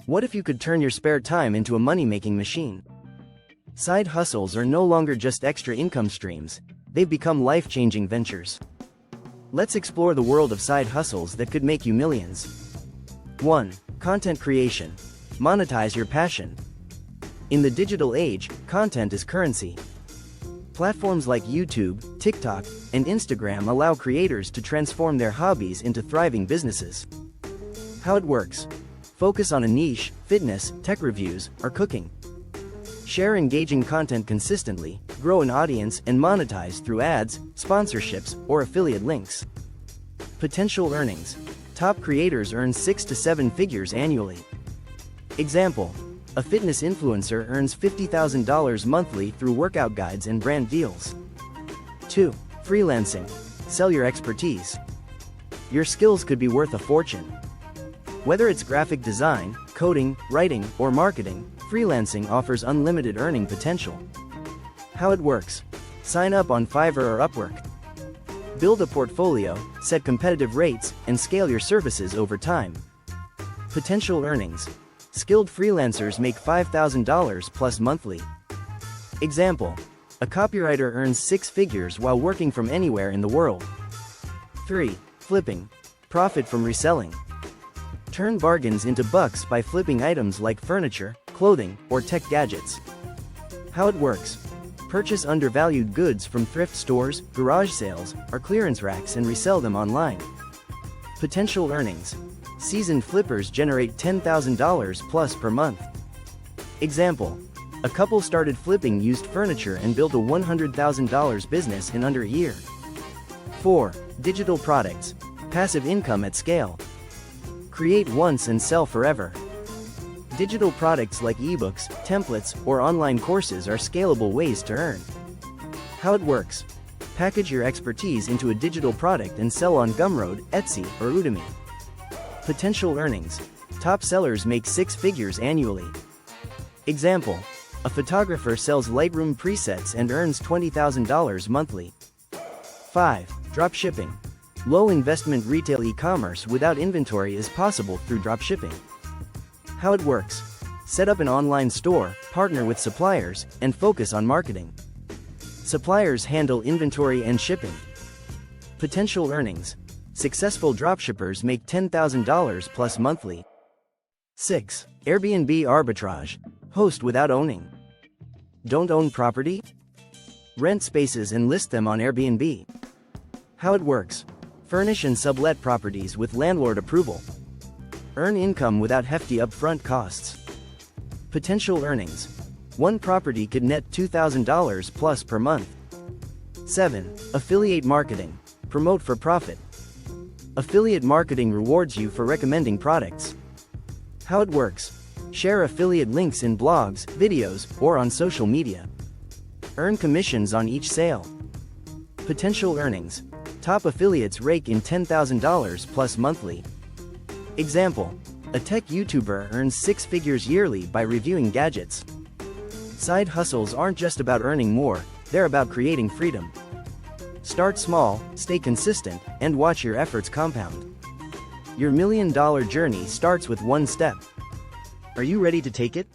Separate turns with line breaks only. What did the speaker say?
What if you could turn your spare time into a money-making machine? Side hustles are no longer just extra income streams, they've become life-changing ventures. Let's explore the world of side hustles that could make you millions. 1. Content creation. Monetize your passion. In the digital age, content is currency. Platforms like YouTube, TikTok, and Instagram allow creators to transform their hobbies into thriving businesses. How it works. Focus on a niche: fitness, tech reviews, or cooking. Share engaging content consistently, grow an audience, and monetize through ads, sponsorships, or affiliate links. Potential earnings. Top creators earn 6 to 7 figures annually. Example: a fitness influencer earns $50,000 monthly through workout guides and brand deals. 2. Freelancing. Sell your expertise. Your skills could be worth a fortune. Whether it's graphic design, coding, writing, or marketing, freelancing offers unlimited earning potential. How it works. Sign up on Fiverr or Upwork. Build a portfolio, set competitive rates, and scale your services over time. Potential earnings. Skilled freelancers make $5,000 plus monthly. Example: a copywriter earns 6 figures while working from anywhere in the world. 3. Flipping. Profit from reselling. Turn bargains into bucks by flipping items like furniture, clothing, or tech gadgets. How it works. Purchase undervalued goods from thrift stores, garage sales, or clearance racks and resell them online. Potential earnings. Seasoned flippers generate $10,000 plus per month. Example: a couple started flipping used furniture and built a $100,000 business in under a year. 4. Digital products. Passive income at scale. Create once and sell forever. Digital products like ebooks, templates, or online courses are scalable ways to earn. How it works. Package your expertise into a digital product and sell on Gumroad, Etsy, or Udemy. Potential earnings. Top sellers make 6 figures annually. Example: a photographer sells Lightroom presets and earns $20,000 monthly. 5. Dropshipping. Low investment retail e-commerce without inventory is possible through dropshipping. How it works. Set up an online store, partner with suppliers, and focus on marketing. Suppliers handle inventory and shipping. Potential earnings. Successful dropshippers make $10,000 plus monthly. 6. Airbnb arbitrage. Host without owning. Don't own property? Rent spaces and list them on Airbnb. How it works. Furnish and sublet properties with landlord approval. Earn income without hefty upfront costs. Potential earnings. One property could net $2,000 plus per month. 7. Affiliate marketing. Promote for profit. Affiliate marketing rewards you for recommending products. How it works. Share affiliate links in blogs, videos, or on social media. Earn commissions on each sale. Potential earnings. Top affiliates rake in $10,000 plus monthly. Example: a tech YouTuber earns 6 figures yearly by reviewing gadgets. Side hustles aren't just about earning more, they're about creating freedom. Start small, stay consistent, and watch your efforts compound. Your $1 million journey starts with one step. Are you ready to take it?